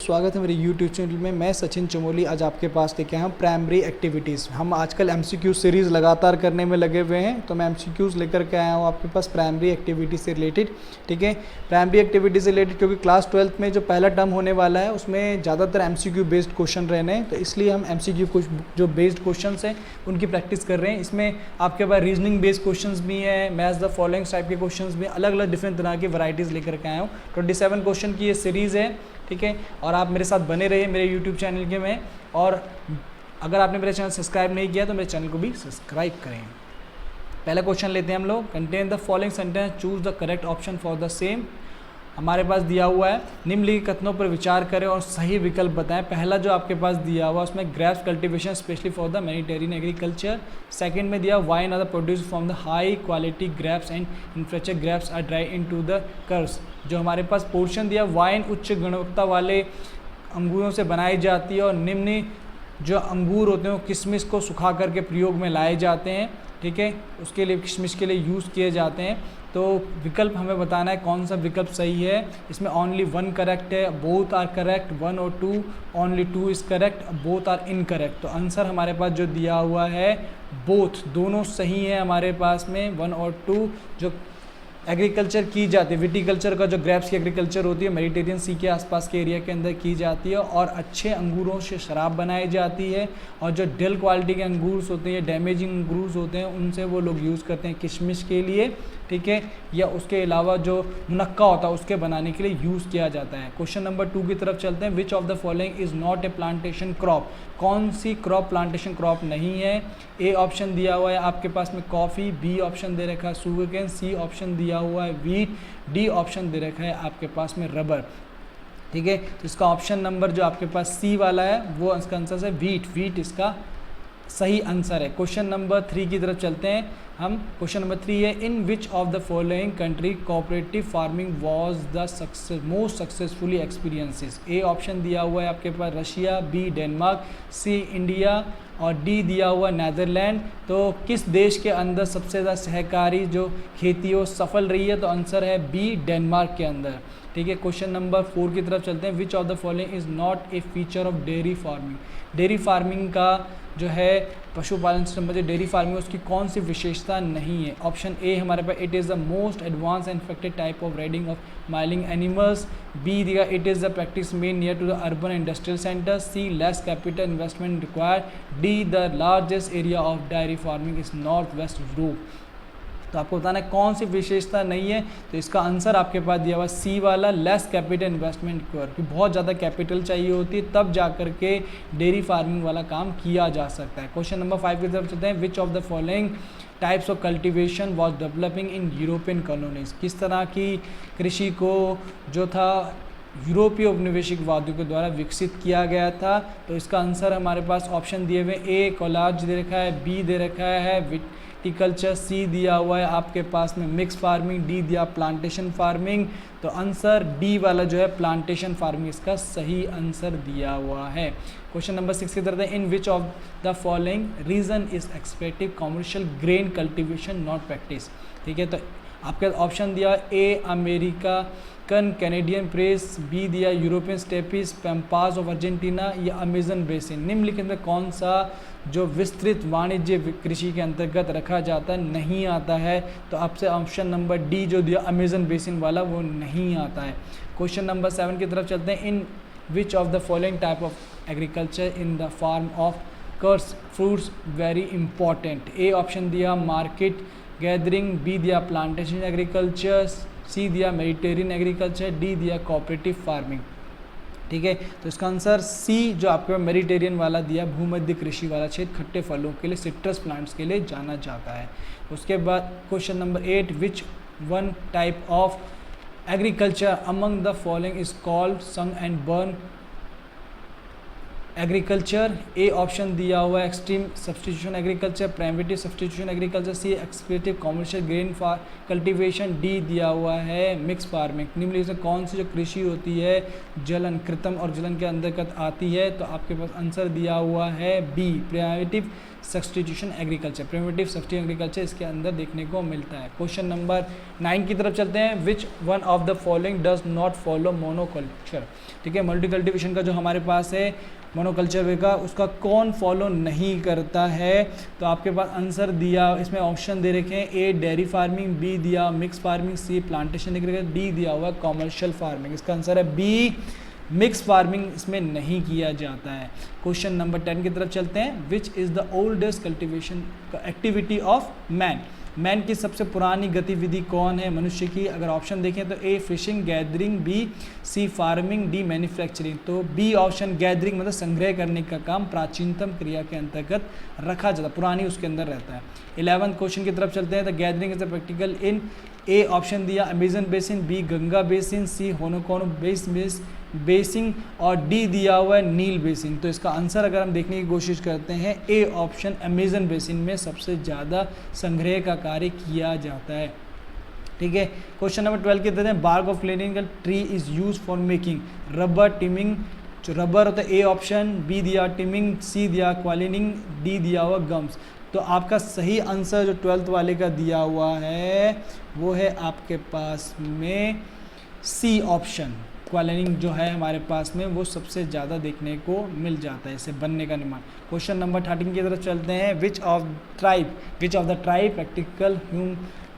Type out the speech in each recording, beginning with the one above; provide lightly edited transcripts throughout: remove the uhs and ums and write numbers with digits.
स्वागत है मेरे YouTube चैनल में। मैं सचिन चमोली आज आपके पास लेके आया हूँ प्राइमरी एक्टिविटीज़। हम आजकल MCQ सीरीज़ लगातार करने में लगे हुए हैं, तो मैं MCQs लेकर के आया हूँ आपके पास प्राइमरी एक्टिविटी से रिलेटेड। ठीक है, प्राइमरी एक्टिविटी से रिलेटेड क्योंकि क्लास 12th में जो पहला टर्म होने वाला है उसमें ज़्यादातर MCQ बेस्ड क्वेश्चन रहने हैं, तो इसलिए हम MCQ कुछ जो बेस्ड क्वेश्चन हैं उनकी प्रैक्टिस कर रहे हैं। इसमें आपके पास रीजनिंग बेस्ड क्वेश्चन भी हैं, मैथ्स द फॉलोइंग टाइप के क्वेश्चन भी, अलग अलग डिफरेंट तरह की वैराइटीज़ लेकर के आया हूँ। 27 क्वेश्चन की ये सीरीज़ है। ठीक है, और आप मेरे साथ बने रहिए मेरे YouTube चैनल के में, और अगर आपने मेरे चैनल सब्सक्राइब नहीं किया तो मेरे चैनल को भी सब्सक्राइब करें। पहला क्वेश्चन लेते हैं हम लोग। Contain the following sentence, choose the correct option for the same. हमारे पास दिया हुआ है, निम्नलिखित कथनों पर विचार करें और सही विकल्प बताएं। पहला जो आपके पास दिया हुआ उसमें grapes cultivation specially for the Mediterranean agriculture. Second में दिया wine are the produce from the high quality grapes and inferior grapes are dry into the currants. जो हमारे पास पोर्शन दिया, वाइन उच्च गुणवत्ता वाले अंगूरों से बनाई जाती है और निम्न जो अंगूर होते हैं वो किशमिश को सुखा करके प्रयोग में लाए जाते हैं। ठीक है, उसके लिए किशमिश के लिए यूज़ किए जाते हैं। तो विकल्प हमें बताना है कौन सा विकल्प सही है। इसमें ओनली 1 करेक्ट है, बोथ आर करेक्ट, 1 और 2, only 2 is correct, both are incorrect. तो आंसर हमारे पास जो दिया हुआ है बोथ, दोनों सही है हमारे पास में, 1 और 2। जो एग्रीकल्चर की जाती है, विटीकल्चर का जो ग्रेप्स की एग्रीकल्चर होती है मेडिटेरियन सी के आसपास के एरिया के अंदर की जाती है, और अच्छे अंगूरों से शराब बनाई जाती है। और जो डल क्वालिटी के अंगूर होते हैं, डैमेजिंग अंगूर होते हैं, उनसे वो लोग यूज़ करते हैं किशमिश के लिए। ठीक है, या उसके अलावा जो मुनक्का होता है उसके बनाने के लिए यूज़ किया जाता है। क्वेश्चन नंबर 2 की तरफ चलते हैं। Which of the following is not a plantation crop. कौन सी क्रॉप प्लांटेशन क्रॉप नहीं है। ए ऑप्शन दिया हुआ है आपके पास में कॉफ़ी, बी ऑप्शन दे रखा है शुगरकेन, सी ऑप्शन दिया हुआ है वीट, डी ऑप्शन दे रखा है आपके पास में रबर। ठीक है, तो इसका ऑप्शन नंबर जो आपके पास सी वाला है वो इसका आंसर है वीट। वीट इसका सही आंसर है। क्वेश्चन नंबर 3 की तरफ चलते हैं हम। क्वेश्चन नंबर 3 है, in which of the following country cooperative farming was the most successfully experiences. A option दिया हुआ है आपके पास Russia, B Denmark, C India और डी दिया हुआ नेदरलैंड। तो किस देश के अंदर सबसे ज़्यादा सहकारी जो खेती हो सफल रही है, तो आंसर है बी डेनमार्क के अंदर। ठीक है, क्वेश्चन नंबर 4 की तरफ चलते हैं। Which of the following is not a feature of dairy farming. Dairy farming का जो है पशुपालन से संबंधित डेयरी फार्मिंग उसकी कौन सी विशेषता नहीं है। ऑप्शन ए हमारे पास it is the most advance and effective type of breeding of milking animals. B दिया it is the practice made near to the urban industrial centre. C less capital investment required. D the largest area of dairy farming is north west Europe. तो आपको बताना है कौन सी विशेषता नहीं है, तो इसका आंसर आपके पास दिया हुआ सी वाला, लेस कैपिटल इन्वेस्टमेंट रिक्वायर्ड, कि बहुत ज़्यादा कैपिटल चाहिए होती है तब जा कर के डेयरी फार्मिंग वाला काम किया जा सकता है। क्वेश्चन नंबर 5 की तरफ चलते हैं। Which of the following types of cultivation was developing in European colonies. किस तरह की कृषि को जो था यूरोपीय उपनिवेशिकवादियों के द्वारा विकसित किया गया था। तो इसका आंसर हमारे पास ऑप्शन दिए हुए, ए कोलाज दे रखा है, बी दे रखा है विटीकल्चर, सी दिया हुआ है आपके पास में मिक्स फार्मिंग, डी दिया प्लांटेशन फार्मिंग। तो आंसर डी वाला जो है प्लांटेशन फार्मिंग इसका सही आंसर दिया हुआ है। क्वेश्चन नंबर 6 की तरफ है। In which of the following region is एक्सपेक्टिव commercial grain cultivation not practice. ठीक है, तो आपके ऑप्शन दिया A America Canadian prairies, B दिया European steppes, pampas of Argentina या अमेजन बेसिन। निम्नलिखित में कौन सा जो विस्तृत वाणिज्य कृषि के अंतर्गत रखा जाता नहीं आता है, तो आपसे ऑप्शन नंबर डी जो दिया अमेजन बेसिन वाला वो नहीं आता है। क्वेश्चन नंबर 7 की तरफ चलते हैं। In which of the following type of agriculture in the form of citrus fruits very important. A option दिया मार्केट गैदरिंग, बी दिया प्लांटेशन एग्रीकल्चर, सी दिया मेडिटेरियन एग्रीकल्चर, डी दिया कोऑपरेटिव फार्मिंग। ठीक है, तो इसका आंसर सी जो आपके मेडिटेरियन वाला दिया, भूमध्य कृषि वाला क्षेत्र खट्टे फलों के लिए, सिट्रस प्लांट्स के लिए जाना जाता है। उसके बाद question number 8, which one type of agriculture among the following is called संग and burn agriculture, A option दिया हुआ है extreme substitution agriculture, primitive substitution agriculture, C एक्सपेटिव कॉमर्शियल ग्रेन कल्टीवेशन, डी दिया हुआ है मिक्स फार्मिंग। निम्नलिखित में कौन सी जो कृषि होती है जलन, कृत्रिम और जलन के अंतर्गत आती है? तो आपके पास आंसर दिया हुआ है B primitive substitution agriculture. Primitive substitution agriculture इसके अंदर देखने को मिलता है। क्वेश्चन नंबर 9 की तरफ चलते हैं। Which one of the following does not follow monoculture? ठीक है, मल्टी कल्टिवेशन का जो हमारे पास है मोनोकल्चर वे का, उसका कौन फॉलो नहीं करता है? तो आपके पास आंसर दिया, इसमें ऑप्शन दे रखे हैं, ए डेयरी फार्मिंग, बी दिया मिक्स फार्मिंग, सी प्लांटेशन एग्रीकल्चर, डी दिया हुआ कॉमर्शियल फार्मिंग। इसका आंसर है बी मिक्स फार्मिंग, इसमें नहीं किया जाता है। क्वेश्चन नंबर 10 की तरफ चलते हैं। Which is the oldest cultivation activity of man? Man की सबसे पुरानी गतिविधि कौन है मनुष्य की? अगर ऑप्शन देखें तो A fishing gathering, B C farming, D manufacturing. तो बी ऑप्शन गैदरिंग मतलब संग्रह करने का काम प्राचीनतम क्रिया के अंतर्गत रखा जाता, पुरानी उसके अंदर रहता है। 11th क्वेश्चन की तरफ चलते हैं। The gathering is a practical in, A option दिया Amazon basin, B Ganga basin, C होनोकोनो बेसिन और डी दिया हुआ है नील बेसिन। तो इसका आंसर अगर हम देखने की कोशिश करते हैं, ए ऑप्शन अमेजन बेसिन में सबसे ज़्यादा संग्रह का कार्य किया जाता है। ठीक है, क्वेश्चन नंबर 12 के देते हैं। Bark of clinical tree is use for making rubber timing. जो रबर होता है ए ऑप्शन, बी दिया टिमिंग, सी दिया क्वालिनिंग, डी दिया हुआ गम्स। तो आपका सही आंसर जो 12th वाले का दिया हुआ है वो है आपके पास में सी ऑप्शन। क्वालिनिंग जो है हमारे पास में वो सबसे ज़्यादा देखने को मिल जाता है, इसे बनने का निर्माण। क्वेश्चन नंबर 13 की तरफ चलते हैं। Which of the tribe practical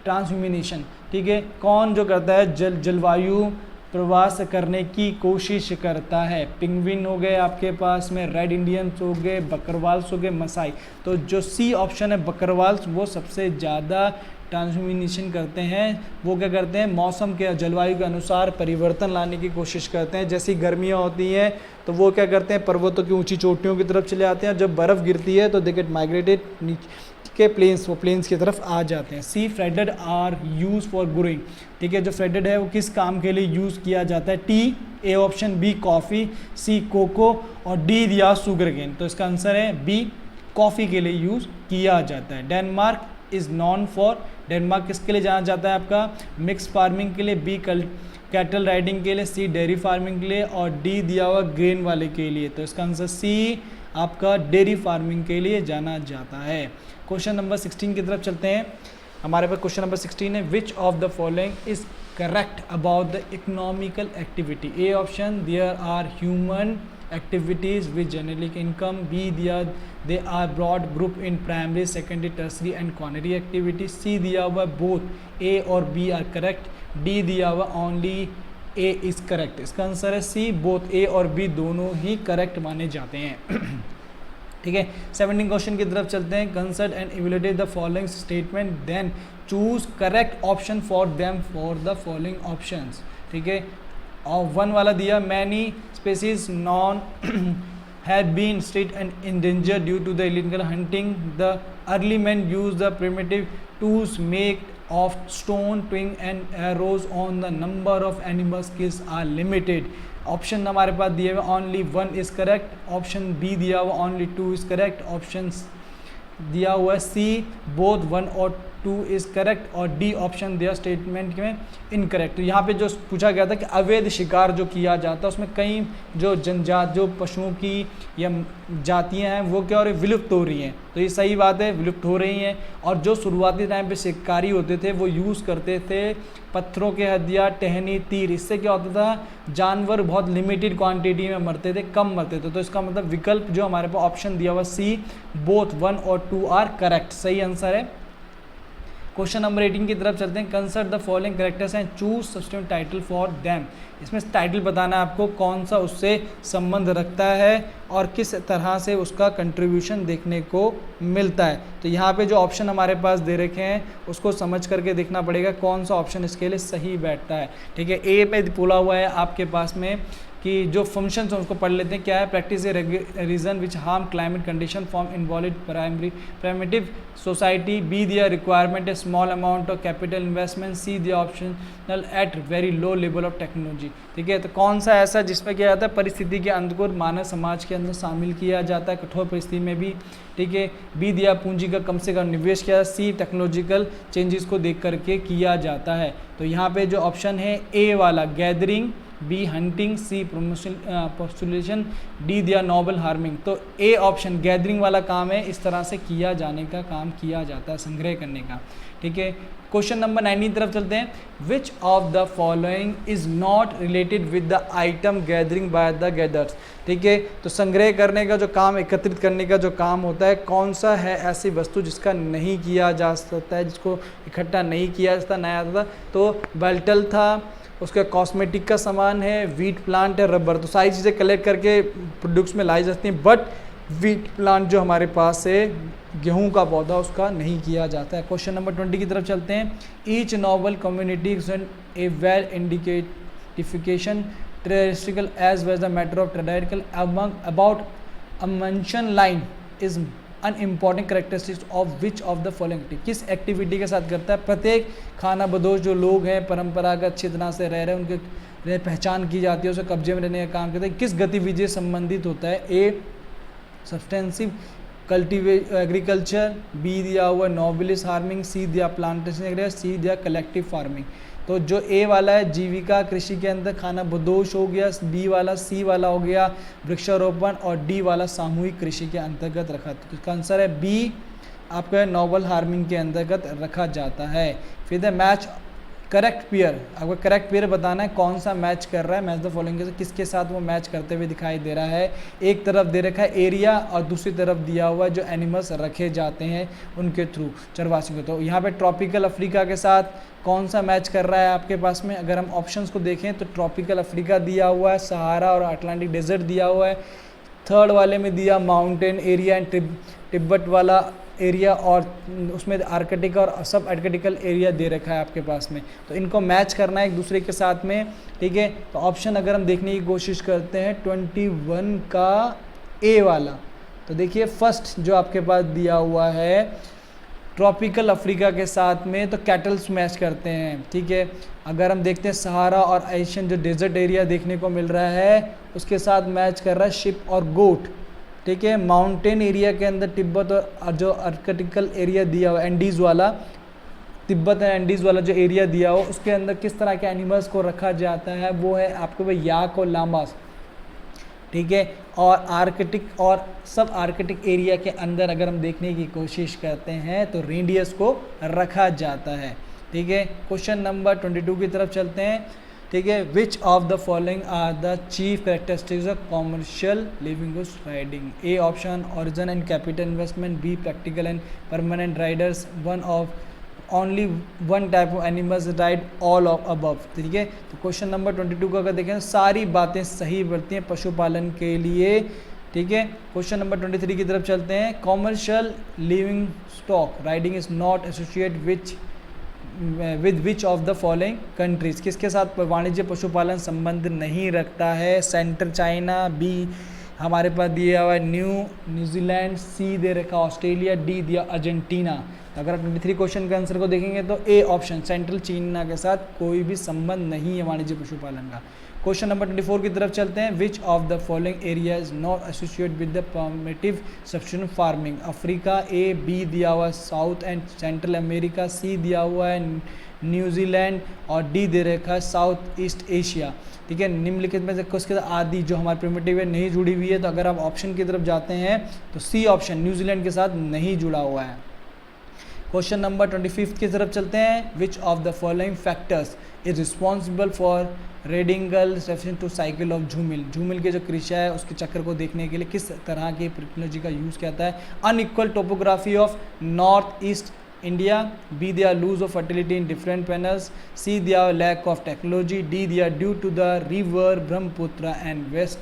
transhumance? ठीक है, कौन जो करता है जलवायु प्रवास करने की कोशिश करता है? पिंगविन हो गए आपके पास में, रेड इंडियंस हो गए, बकरवाल्स हो गए, मसाई। तो जो सी ऑप्शन है बकरवाल्स, वो सबसे ज़्यादा ट्रांसह्यूमिनेशन करते हैं। वो क्या करते हैं, मौसम के जलवायु के अनुसार परिवर्तन लाने की कोशिश करते हैं। जैसी गर्मियाँ होती हैं तो वो क्या करते हैं, पर्वतों की ऊंची चोटियों की तरफ चले आते हैं। जब बर्फ़ गिरती है तो दे गेट माइग्रेटेड के प्लेन्स, वो प्लेन्स की तरफ आ जाते हैं। सी फ्रेडेड आर यूज फॉर ग्रोइंग। ठीक है, जो फ्रेडेड है वो किस काम के लिए यूज़ किया जाता है? Tea A option, B coffee, C cocoa और डी दिया शुगर केन। तो इसका आंसर है बी कॉफ़ी के लिए यूज़ किया जाता है। Denmark is non for, Denmark किसके लिए जाना जाता है आपका? मिक्स फार्मिंग के लिए, बी कैटल राइडिंग के लिए, सी डेयरी फार्मिंग के लिए और डी दिया हुआ ग्रेन वाले के लिए। तो इसका आंसर सी आपका डेयरी फार्मिंग के लिए जाना जाता है। क्वेश्चन नंबर 16 की तरफ चलते हैं। हमारे पास क्वेश्चन नंबर 16 है। Which of the following is correct about the economical activity? A option, there are human activities with generic income, B दिया they are broad group in primary, secondary, tertiary and quaternary activities, C दिया हुआ both A और B are correct, D दिया हुआ only A is correct। इसका answer है C, both A और B दोनों ही करेक्ट माने जाते हैं। ठीक है, 17 क्वेश्चन की तरफ चलते हैं। Consider and evaluate the following statement then choose correct option for them for the following options. ठीक है, और 1 वाला दिया many species non had been strict and endangered due to the illegal hunting. The early men used the primitive tools made of stone, twig and arrows on the number of animals kills are limited. Option हमारे पास दिए हुए only 1 is correct, option B दिया हुआ only 2 is correct, option दिया हुआ है C both 1 और 2 इज़ करेक्ट और डी ऑप्शन दिया स्टेटमेंट में इनकरेक्ट। तो यहाँ पे जो पूछा गया था कि अवैध शिकार जो किया जाता है उसमें कई जो जनजात जो पशुओं की या जातियाँ हैं वो क्या हो रही, विलुप्त हो रही हैं। तो ये सही बात है, विलुप्त हो रही हैं। और जो शुरुआती टाइम पे शिकारी होते थे वो यूज़ करते थे पत्थरों के हथियार, टहनी, तीर। इससे क्या होता था, जानवर बहुत लिमिटेड क्वांटिटी में मरते थे, कम मरते थे। तो इसका मतलब विकल्प जो हमारे पास ऑप्शन दिया हुआ सी बोथ 1 और 2 आर करेक्ट, सही आंसर है। क्वेश्चन नंबर 18 की तरफ चलते हैं। Concert the following characters and choose substitute title for them. इसमें टाइटल बताना है आपको कौन सा उससे संबंध रखता है और किस तरह से उसका कंट्रीब्यूशन देखने को मिलता है। तो यहाँ पे जो ऑप्शन हमारे पास दे रखे हैं उसको समझ करके देखना पड़ेगा कौन सा ऑप्शन इसके लिए सही बैठता है। ठीक है, ए पे बोला हुआ है आपके पास में कि जो फंक्शंस हैं उसको पढ़ लेते हैं। क्या है? Practice A region which warm climate condition form involve primitive society, B दिया requirement a small amount of capital investment, C दिया optional at very low level of technology. ठीक है, तो कौन सा ऐसा जिसमें क्या जाता है परिस्थिति के अंत को मानव समाज के अंदर शामिल किया जाता है कठोर परिस्थिति में भी। ठीक है, बी दिया पूंजी का कम से कम निवेश किया, सी टेक्नोलॉजिकल चेंजेस को देख करके किया जाता है। तो यहाँ पे जो ऑप्शन है ए वाला गैदरिंग, बी हंटिंग, सी पोस्टुलेशन, डी दिया नोबल हार्मिंग। तो ए ऑप्शन गैदरिंग वाला काम है, इस तरह से किया जाने का काम किया जाता है, संग्रह करने का। ठीक है, क्वेश्चन नंबर 9 की तरफ चलते हैं। Which of the following is not related with the item gathering by the gathers. ठीक है, तो संग्रह करने का जो काम, एकत्रित करने का जो काम होता है, कौन सा है ऐसी वस्तु जिसका नहीं किया जा सकता है, जिसको इकट्ठा नहीं किया जा सकता, नया था? तो बेल्टल था, उसका कॉस्मेटिक का सामान है, वीट प्लांट है, रबर। तो सारी चीज़ें कलेक्ट करके प्रोडक्ट्स में लाई जाती हैं, बट वीट प्लांट जो हमारे पास है, गेहूं का पौधा, उसका नहीं किया जाता है। क्वेश्चन नंबर 20 की तरफ चलते हैं। Each noble community a well identification traditional as well the matter of traditional about a mention line is unimportant characteristics of which of the following activity. किस एक्टिविटी के साथ करता है? प्रत्येक खाना बदोश जो लोग हैं, परंपरागत अच्छी तरह से रह रहे हैं, उनके पहचान की जाती है, उसे कब्जे में रहने का काम करते हैं, किस गतिविधि से संबंधित होता है? ए सब्सटेंसिव एग्रीकल्चर, बी दिया हुआ नोबिलिस फार्मिंग, सी दिया प्लांटेशन एग्रीकल्चर, सी दिया कलेक्टिव फार्मिंग। तो जो ए वाला है जीविका कृषि के अंदर खाना बदोश हो गया, बी वाला, सी वाला हो गया वृक्षारोपण, और डी वाला सामूहिक कृषि के अंतर्गत रखा। तो इसका आंसर है बी, आपका नोबल हार्मिंग के अंतर्गत रखा जाता है। फिर द मैच करेक्ट पेयर, आपको करेक्ट पेयर बताना है कौन सा मैच कर रहा है, मैच द फॉलोइंग से किसके साथ वो मैच करते हुए दिखाई दे रहा है। एक तरफ दे रखा है एरिया और दूसरी तरफ दिया हुआ जो एनिमल्स रखे जाते हैं उनके थ्रू, चरवासियों को। तो यहाँ पे ट्रॉपिकल अफ्रीका के साथ कौन सा मैच कर रहा है आपके पास में? अगर हम ऑप्शंस को देखें तो ट्रॉपिकल अफ्रीका दिया हुआ है, सहारा और अटलांटिक डेजर्ट दिया हुआ है, थर्ड वाले में दिया माउंटेन एरिया एंड तिब्बत वाला एरिया, और उसमें आर्कटिक और सब आर्कटिकल एरिया दे रखा है आपके पास में। तो इनको मैच करना है एक दूसरे के साथ में। ठीक है, तो ऑप्शन अगर हम देखने की कोशिश करते हैं 21 का ए वाला, तो देखिए फर्स्ट जो आपके पास दिया हुआ है ट्रॉपिकल अफ्रीका के साथ में, तो कैटल्स मैच करते हैं। ठीक है, अगर हम देखते हैं सहारा और एशियन जो डेजर्ट एरिया देखने को मिल रहा है, उसके साथ मैच कर रहा है शिप और गोट। ठीक है, माउंटेन एरिया के अंदर तिब्बत और जो आर्कटिकल एरिया दिया हुआ एंडीज़ वाला, तिब्बत एंड एंडीज़ वाला जो एरिया दिया हो, उसके अंदर किस तरह के एनिमल्स को रखा जाता है, वो है आपको भाई याक और लामास। ठीक है, और आर्कटिक और सब आर्कटिक एरिया के अंदर अगर हम देखने की कोशिश करते हैं तो रेंडियस को रखा जाता है। ठीक है, क्वेश्चन नंबर 22 की तरफ चलते हैं। ठीक है, which of the following are the chief characteristics of commercial living goods riding. A option origin and capital investment, B practical and permanent riders, one of only one type of animals ride, all of above. ठीक है, तो question number 22 को अगर देखें सारी बातें सही बढ़ती हैं पशुपालन के लिए। ठीक है, क्वेश्चन नंबर 23 की तरफ चलते हैं। Commercial living stock riding is not associate with which of the following countries. किसके साथ वाणिज्य पशुपालन संबंध नहीं रखता है? सेंटर चाइना, बी हमारे पास दिया हुआ है न्यूजीलैंड, सी दे रखा ऑस्ट्रेलिया, डी दिया अर्जेंटीना। तो अगर आप 23 क्वेश्चन के आंसर को देखेंगे तो ए ऑप्शन सेंट्रल चाइना के साथ कोई भी संबंध नहीं है वाणिज्य पशुपालन का। क्वेश्चन नंबर 24 की तरफ चलते हैं। Which of the following area is not associate with the primitive subsistence farming. Africa A, B दिया हुआ है south and central America, C दिया हुआ है न्यूजीलैंड, और डी दे रखा है साउथ ईस्ट एशिया। ठीक है, निम्नलिखित में से उसके आदि जो हमारे प्रिमिटिव है नहीं जुड़ी हुई है, तो अगर आप ऑप्शन की तरफ जाते हैं तो सी ऑप्शन न्यूजीलैंड के साथ नहीं जुड़ा हुआ है। क्वेश्चन नंबर 25 की तरफ चलते हैं। Which of the following factors is responsible for reducing reference to cycle of झूमिल। झूमिल के जो कृषि है उसके चक्र को देखने के लिए किस तरह की टेक्नोलॉजी का यूज़ किया जाता है? Unequal topography of north east India, B दिया lose of fertility in different panels, C दिया लैक ऑफ टेक्नोलॉजी, डी दिया due to the river Brahmaputra and waste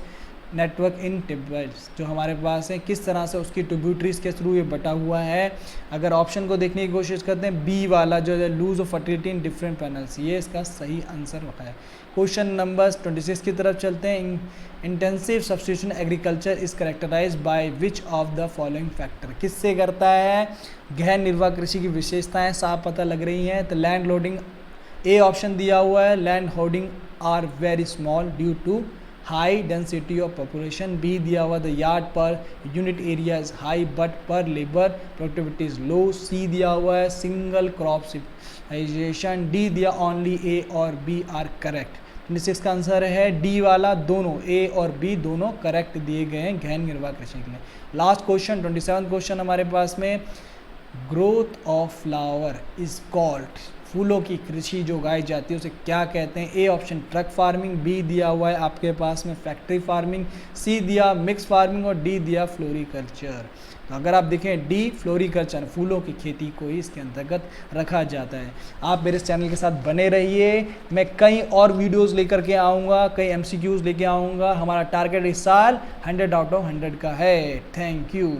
network in tubewells, जो हमारे पास है किस तरह से उसकी ट्रिब्यूटरीज के थ्रू ये बटा हुआ है। अगर ऑप्शन को देखने की कोशिश करते हैं, बी वाला जो है loss of fertility in different panels, ये इसका सही आंसर है। क्वेश्चन नंबर 26 की तरफ चलते हैं। Intensive substitution agriculture is characterised by which of the following factor, किससे करता है? गहन निर्वाह कृषि की विशेषताएं साफ पता लग रही हैं, तो लैंड लोडिंग, ए ऑप्शन दिया हुआ है, land holding are very small due to high density of population. B दिया हुआ the yield per unit area is high but per labour productivity is low. C दिया हुआ है सिंगल क्रॉप सिविलाइजेशन। डी दिया only A और B are correct. 26 का answer है D वाला, दोनों ए और बी दोनों करेक्ट दिए गए हैं गहन निर्वाह कृषि के लिए। लास्ट क्वेश्चन 27 क्वेश्चन हमारे पास में, growth of flower is called, फूलों की कृषि जो उगाई जाती है उसे क्या कहते हैं? A option truck farming, B दिया हुआ है आपके पास में फैक्ट्री फार्मिंग, सी दिया मिक्स फार्मिंग और डी दिया फ्लोरिकल्चर। तो अगर आप देखें डी फ्लोरिकल्चर, फूलों की खेती को ही इसके अंतर्गत रखा जाता है। आप मेरे इस चैनल के साथ बने रहिए, मैं कई और वीडियोस लेकर के आऊँगा, कई MCQs लेके आऊँगा। हमारा टारगेट इस साल 100 आउट ऑफ 100 का है। Thank you.